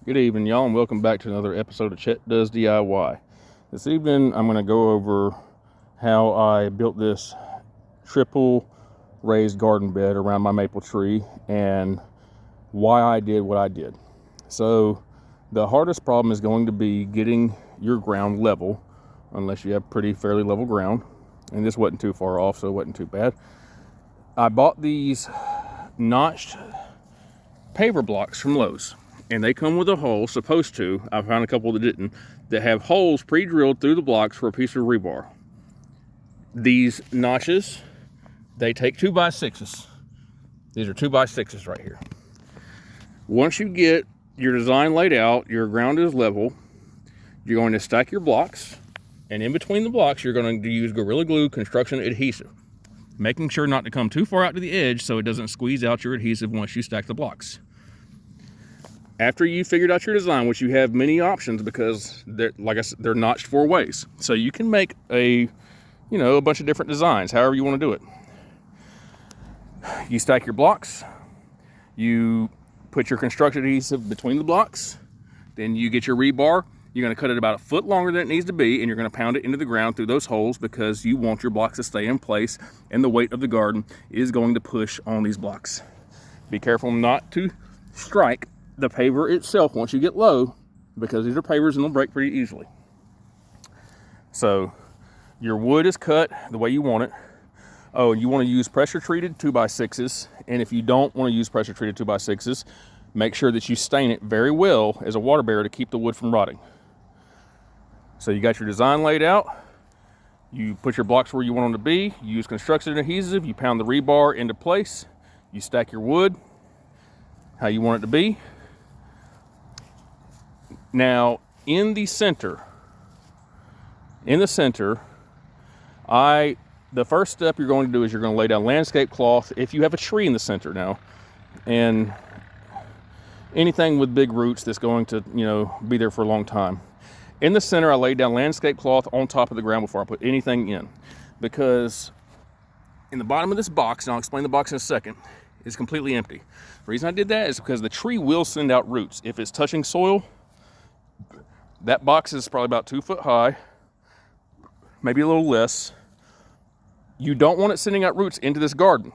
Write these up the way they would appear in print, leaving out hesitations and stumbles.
Good evening, y'all, and welcome back to another episode of Chet Does DIY. This evening, I'm going to go over how I built this triple raised garden bed around my maple tree and why I did what I did. So, the hardest problem is going to be getting your ground level, unless you have pretty fairly level ground. And this wasn't too far off, so it wasn't too bad. I bought these notched paver blocks from Lowe's. And they come with a hole, supposed to, I found a couple that didn't, that have holes pre-drilled through the blocks for a piece of rebar. These notches, they take 2x6s. These are 2x6s right here. Once you get your design laid out, your ground is level, you're going to stack your blocks, and in between the blocks, you're going to use Gorilla Glue construction adhesive, making sure not to come too far out to the edge so it doesn't squeeze out your adhesive once you stack the blocks. After you figured out your design, which you have many options because they're, like I said, they're notched 4 ways. So you can make a bunch of different designs, however you want to do it. You stack your blocks, you put your construction adhesive between the blocks, then you get your rebar. You're going to cut it about a foot longer than it needs to be, and you're going to pound it into the ground through those holes because you want your blocks to stay in place, and the weight of the garden is going to push on these blocks. Be careful not to strike the paver itself once you get low, because these are pavers and they'll break pretty easily. So your wood is cut the way you want it. Oh, and you want to use pressure treated 2x6s, and if you don't want to use pressure treated 2x6s, make sure that you stain it very well as a water barrier to keep the wood from rotting. So you got your design laid out, you put your blocks where you want them to be, you use construction adhesive, you pound the rebar into place, you stack your wood how you want it to be. Now, in the center, the first step you're going to do is you're going to lay down landscape cloth if you have a tree in the center now, and anything with big roots that's going to, be there for a long time. In the center, I laid down landscape cloth on top of the ground before I put anything in, because in the bottom of this box, and I'll explain the box in a second, is completely empty. The reason I did that is because the tree will send out roots. If it's touching soil, that box is probably about 2 foot high, maybe a little less. You don't want it sending out roots into this garden.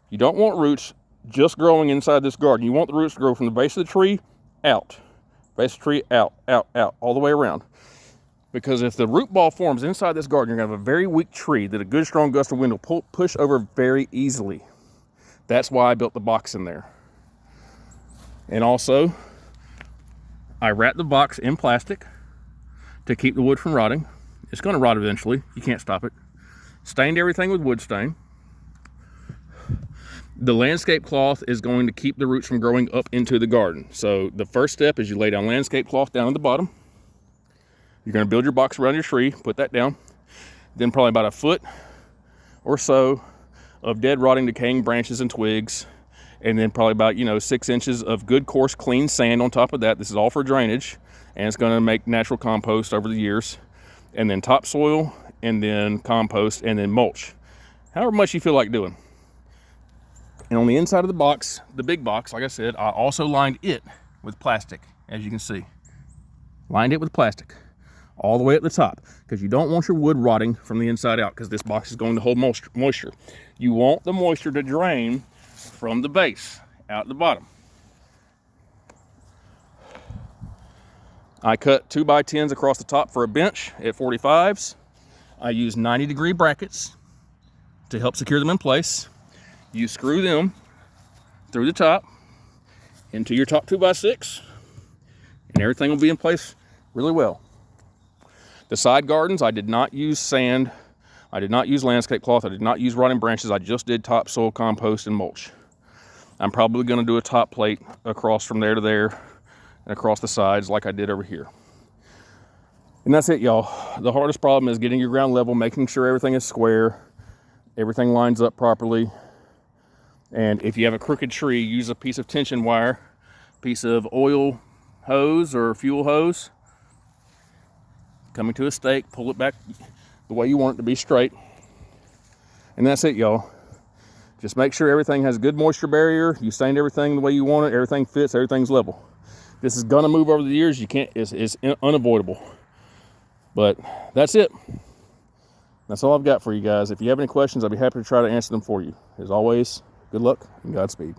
You don't want roots just growing inside this garden. You want the roots to grow from the base of the tree out. Base of the tree out, all the way around. Because if the root ball forms inside this garden, you're going to have a very weak tree that a good strong gust of wind will push over very easily. That's why I built the box in there. And also, I wrapped the box in plastic to keep the wood from rotting. It's going to rot eventually. You can't stop it. Stained everything with wood stain. The landscape cloth is going to keep the roots from growing up into the garden. So the first step is you lay down landscape cloth down at the bottom. You're going to build your box around your tree, put that down. Then probably about a foot or so of dead, rotting, decaying branches and twigs. And then probably about, 6 inches of good, coarse, clean sand on top of that. This is all for drainage, and it's going to make natural compost over the years. And then topsoil, and then compost, and then mulch. However much you feel like doing. And on the inside of the box, the big box, like I said, I also lined it with plastic, as you can see. Lined it with plastic all the way at the top, because you don't want your wood rotting from the inside out, because this box is going to hold moisture. You want the moisture to drain from the base out the bottom. I cut 2x10s across the top for a bench at 45s. I use 90-degree brackets to help secure them in place. You screw them through the top into your top 2x6, and everything will be in place really well. The side gardens, I did not use sand. I did not use landscape cloth. I did not use rotting branches. I just did topsoil, compost, and mulch. I'm probably going to do a top plate across from there to there and across the sides like I did over here. And that's it, y'all. The hardest problem is getting your ground level, making sure everything is square, everything lines up properly. And if you have a crooked tree, use a piece of tension wire, piece of oil hose or fuel hose, coming to a stake, pull it back the way you want it to be straight. And that's it, y'all. Just make sure everything has a good moisture barrier. You stained everything the way you want it. Everything fits. Everything's level. This is gonna move over the years. You can't. It's unavoidable. But that's it. That's all I've got for you guys. If you have any questions, I'll be happy to try to answer them for you. As always, good luck and Godspeed.